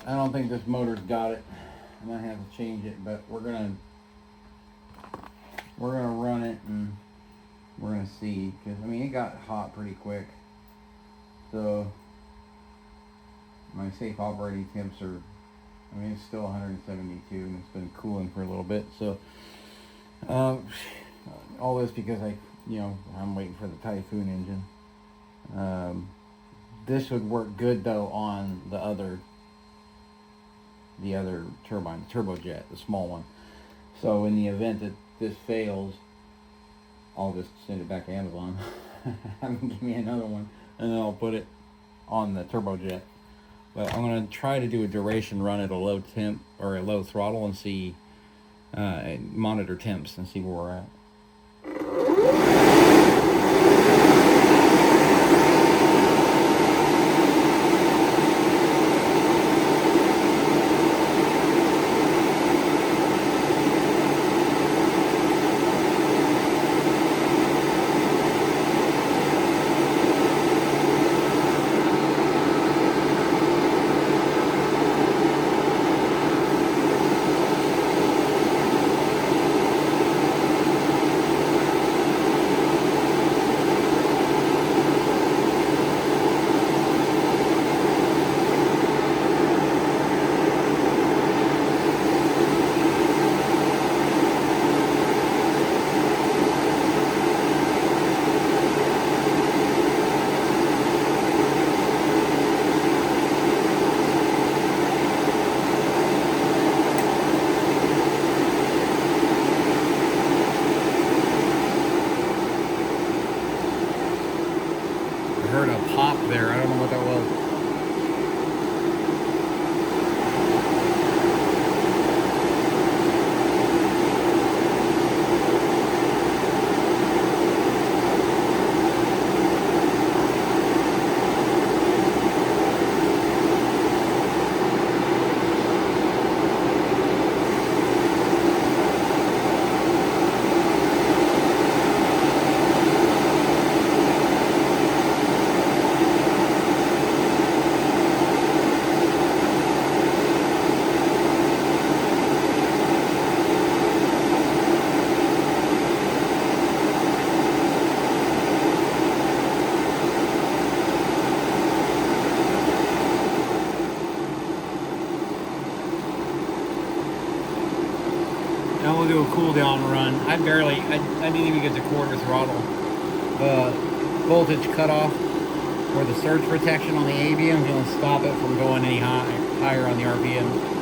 I don't think this motor's got it. I might have to change it, but we're gonna run it and we're gonna see, because I mean it got hot pretty quick. So my safe operating temps are, I mean it's still 172 and it's been cooling for a little bit. So all this because I'm waiting for the Typhoon engine. This would work good though on the other turbine, the turbojet, the small one. So in the event that this fails, I'll just send it back to Amazon. Have them give me another one, and then I'll put it on the turbojet. But I'm gonna try to do a duration run at a low temp or a low throttle and see, monitor temps and see where we're at. Heard a pop there. I don't know what that was. Now we'll do a cool down run. I didn't even get to quarter throttle. The voltage cutoff or the surge protection on the Avian is going to stop it from going any higher on the RPM.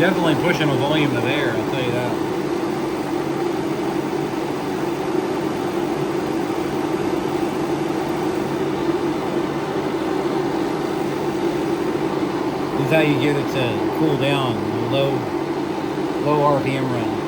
Definitely pushing a volume of air, I'll tell you that. This is how you get it to cool down, low RPM run.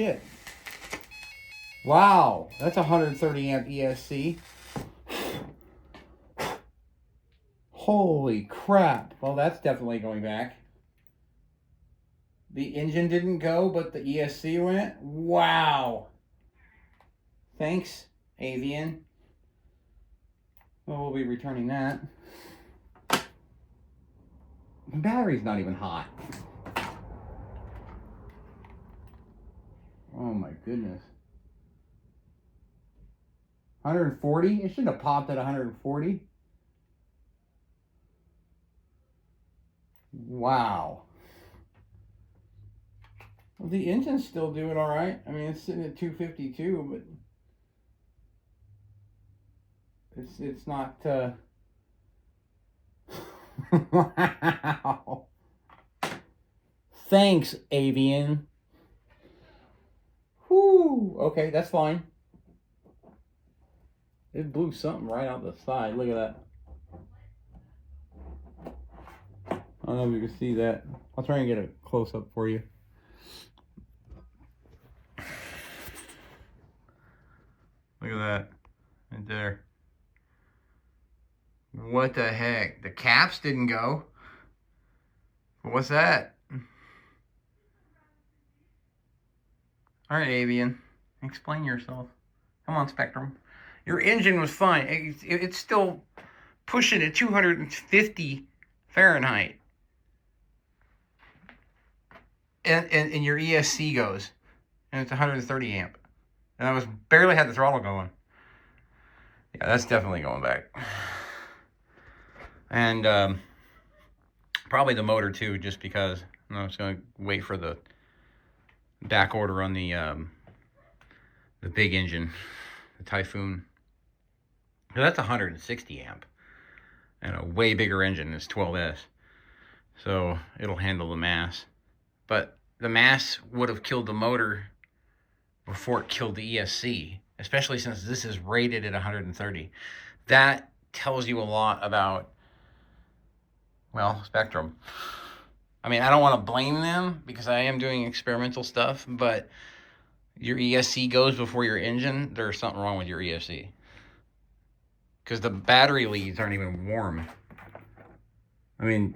shit. Wow, that's 130 amp ESC. Holy crap. Well, that's definitely going back. The engine didn't go, but the ESC went. Wow. Thanks, Avian. Well, we'll be returning that. The battery's not even hot. Oh my goodness. 140? It shouldn't have popped at 140. Wow. Well, the engine's still doing all right. I mean, it's sitting at 252, but it's not. Wow. Thanks, Avian. Whoo. Okay, that's fine. It blew something right out the side. Look at that. I don't know if you can see that. I'll try and get a close-up for you. Look at that. Right there. What the heck? The caps didn't go. What's that? Alright, Avian. Explain yourself. Come on, Spectrum. Your engine was fine. It's still pushing at 250 Fahrenheit. And your ESC goes. And it's 130 amp. And I barely had the throttle going. Yeah, that's definitely going back. And probably the motor too, just because I'm just going to wait for the back order on the big engine, the Typhoon. That's 160 amp and a way bigger engine. It's 12S, so it'll handle the mass. But the mass would have killed the motor before it killed the ESC, especially since this is rated at 130. That tells you a lot about, well, Spectrum. I mean, I don't want to blame them because I am doing experimental stuff, but your ESC goes before your engine, there's something wrong with your ESC. Because the battery leads aren't even warm. I mean,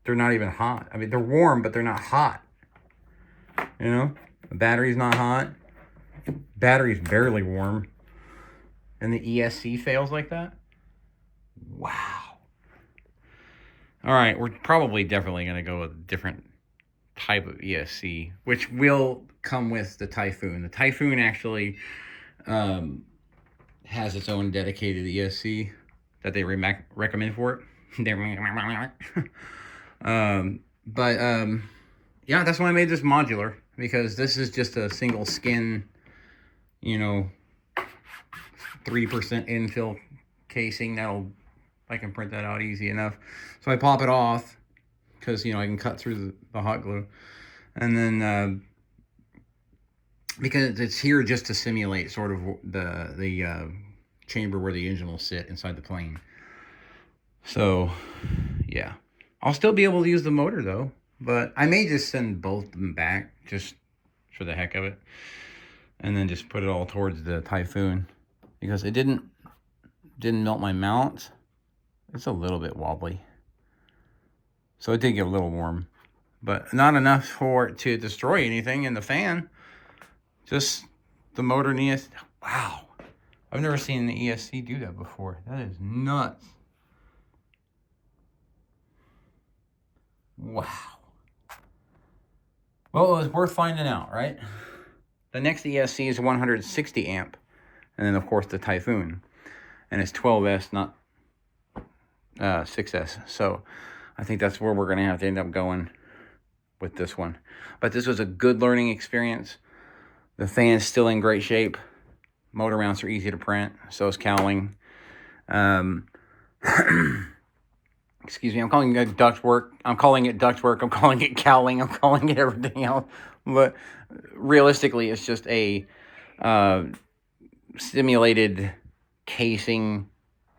they're not even hot. I mean, they're warm, but they're not hot. You know? The battery's not hot. Battery's barely warm. And the ESC fails like that? Wow. Alright, we're probably definitely going to go with a different type of ESC, which will come with the Typhoon. The Typhoon actually has its own dedicated ESC that they recommend for it. Yeah, that's why I made this modular, because this is just a single skin, you know, 3% infill casing. I can print that out easy enough. So I pop it off because, you know, I can cut through the hot glue. And then because it's here just to simulate sort of the chamber where the engine will sit inside the plane. So, yeah. I'll still be able to use the motor, though. But I may just send both of them back, just for the heck of it. And then just put it all towards the Typhoon. Because it didn't melt my mount. It's a little bit wobbly. So it did get a little warm. But not enough for it to destroy anything in the fan. Just the motor and ESC. Wow. I've never seen the ESC do that before. That is nuts. Wow. Well, it was worth finding out, right? The next ESC is 160 amp. And then, of course, the Typhoon. And it's 12S, not 6S. So I think that's where we're going to have to end up going with this one. But this was a good learning experience. The fan's still in great shape. Motor mounts are easy to print. So is cowling. Excuse me, I'm calling it ductwork. I'm calling it ductwork. I'm calling it cowling. I'm calling it everything else. But realistically, it's just a simulated casing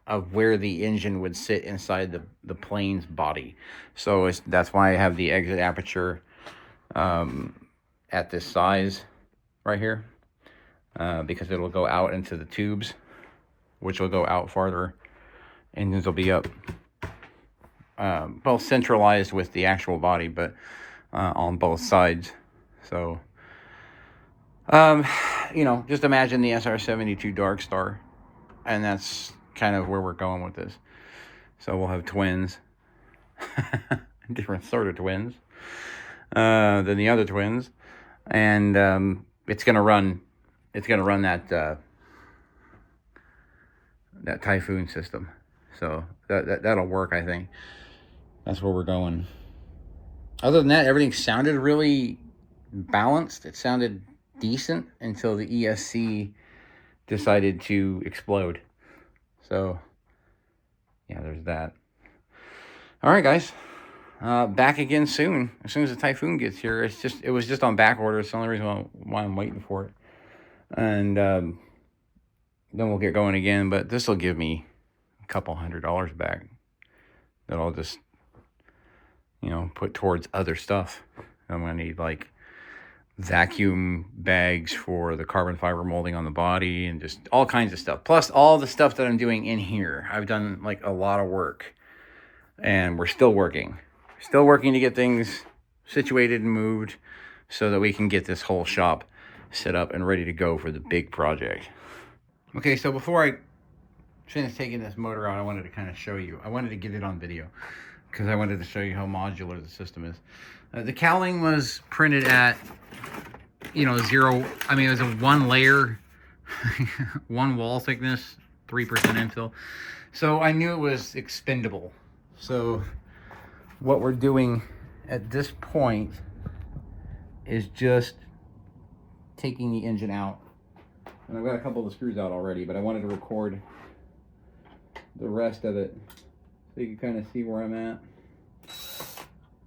of where the engine would sit inside the plane's body. So that's why I have the exit aperture at this size right here, because it'll go out into the tubes, which will go out farther. Engines will be up, both centralized with the actual body, but on both sides. So, you know, just imagine the SR-72 Dark Star, and that's kind of where we're going with this. So we'll have twins, different sort of twins than the other twins, and it's gonna run that that Typhoon system. So that'll work, I think. That's where we're going. Other than that, everything sounded really balanced. It sounded decent until the ESC decided to explode. So yeah, there's that. All right, guys. Back again soon. As soon as the Typhoon gets here. It was just on back order. It's the only reason why I'm waiting for it. And then we'll get going again. But this will give me a couple $100 back that I'll just, you know, put towards other stuff. I'm gonna need like vacuum bags for the carbon fiber molding on the body and just all kinds of stuff. Plus all the stuff that I'm doing in here. I've done like a lot of work, and we're still working. Still working to get things situated and moved so that we can get this whole shop set up and ready to go for the big project. Okay, so before I finish taking this motor out, I wanted to kind of show you. I wanted to get it on video because I wanted to show you how modular the system is. The cowling was printed at, you know, zero. I mean, it was a one layer, one wall thickness, 3% infill. So I knew it was expendable. So what we're doing at this point is just taking the engine out. And I've got a couple of the screws out already, but I wanted to record the rest of it so you can kind of see where I'm at.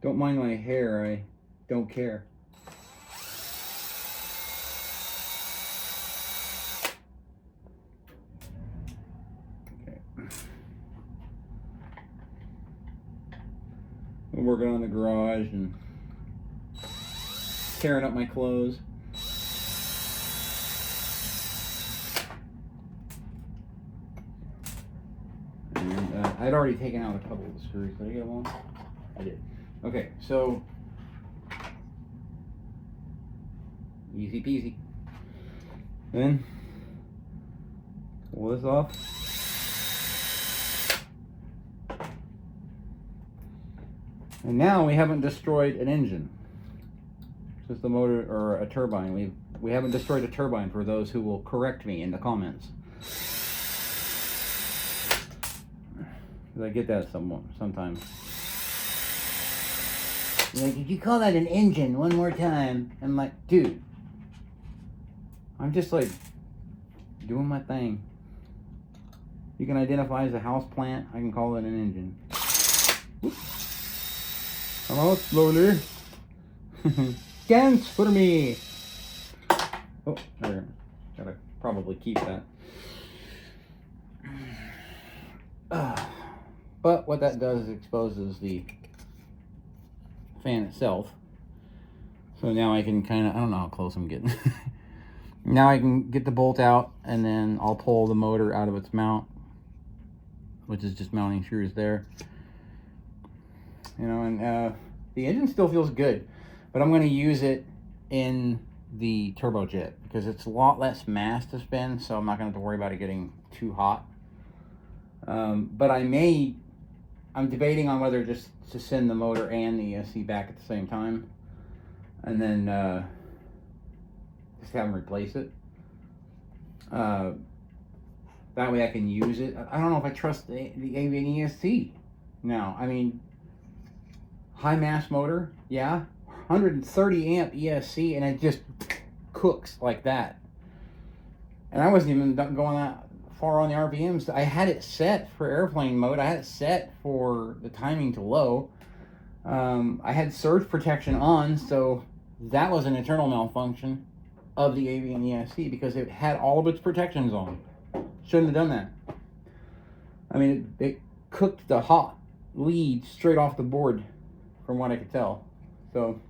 Don't mind my hair, I don't care. Okay. I'm working on the garage and tearing up my clothes. And I'd already taken out a couple of the screws. Did I get them all? I did. Okay, so easy peasy. Then pull this off. And now we haven't destroyed an engine. Just a motor or a turbine. We haven't destroyed a turbine, for those who will correct me in the comments. I get that sometimes. Like, did you call that an engine one more time? I'm like, dude, I'm just like doing my thing. You can identify as a house plant, I can call it an engine. Come out slowly. Dance for me. Oh, there. Gotta probably keep that. But what that does is exposes the fan itself. So now I can kind of, I don't know how close I'm getting. Now I can get the bolt out, and then I'll pull the motor out of its mount, which is just mounting screws there. You know, and the engine still feels good, but I'm going to use it in the turbojet because it's a lot less mass to spin, so I'm not going to have to worry about it getting too hot. But I'm debating on whether just to send the motor and the ESC back at the same time, and then just have them replace it. That way I can use it. I don't know if I trust the Avian ESC now. I mean, high mass motor, yeah, 130 amp ESC, and it just cooks like that. And I wasn't even going that far on the RPMs. I had it set for airplane mode. I had it set for the timing to low. I had surge protection on, so that was an internal malfunction of the Avian ESC because it had all of its protections on. Shouldn't have done that. I mean, it cooked the hot lead straight off the board from what I could tell. So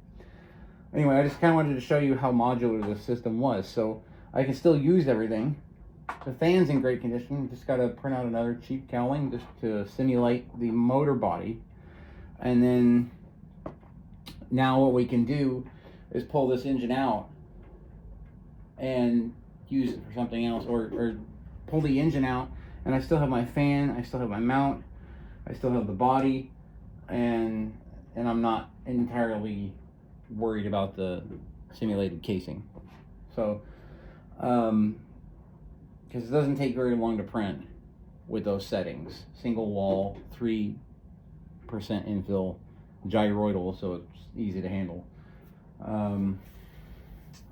Anyway, I just kind of wanted to show you how modular this system was. So I can still use everything. The fan's in great condition. Just got to print out another cheap cowling just to simulate the motor body. And then now what we can do is pull this engine out and use it for something else, or pull the engine out and I still have my fan, I still have my mount, I still have the body, and I'm not entirely worried about the simulated casing. So because it doesn't take very long to print with those settings. Single wall, 3% infill, gyroidal, so it's easy to handle. And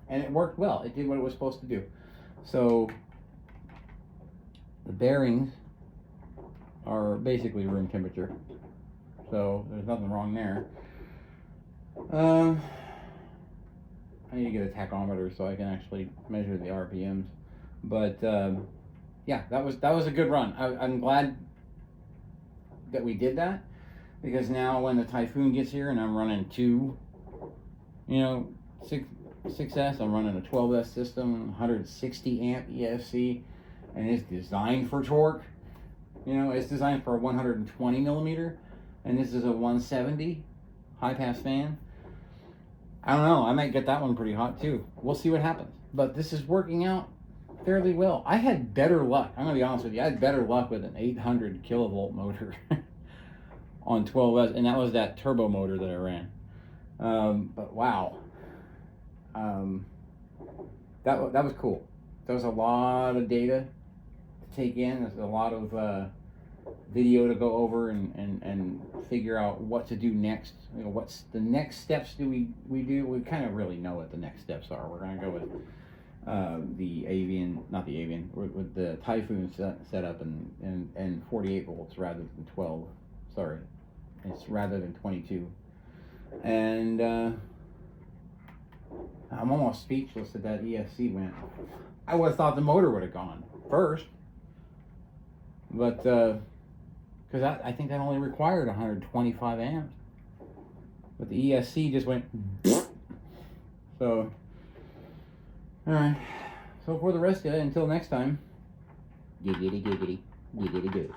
it worked well. It did what it was supposed to do. So the bearings are basically room temperature. So there's nothing wrong there. I need to get a tachometer so I can actually measure the RPMs. But yeah, that was a good run. I'm glad that we did that, because now when the Typhoon gets here and I'm running two, 6S, I'm running a 12S system, 160 amp ESC, and it's designed for torque. It's designed for a 120 millimeter, and this is a 170 high pass fan. I don't know, I might get that one pretty hot too. We'll see what happens. But this is working out fairly well. I had better luck. I'm gonna be honest with you. I had better luck with an 800 kilovolt motor on 12S, and that was that turbo motor that I ran. But wow, that was cool. There was a lot of data to take in. There's a lot of video to go over and figure out what to do next. What's the next steps we do? We kind of really know what the next steps are. We're gonna go with the Avian, not the Avian, with the Typhoon set up and 48 volts rather than 12. Sorry, it's rather than 22. And I'm almost speechless that ESC went. I would have thought the motor would have gone first, but because I think that only required 125 amps, but the ESC just went. So. Alright, so for the rest of it, until next time, giggity giggity, giggity good.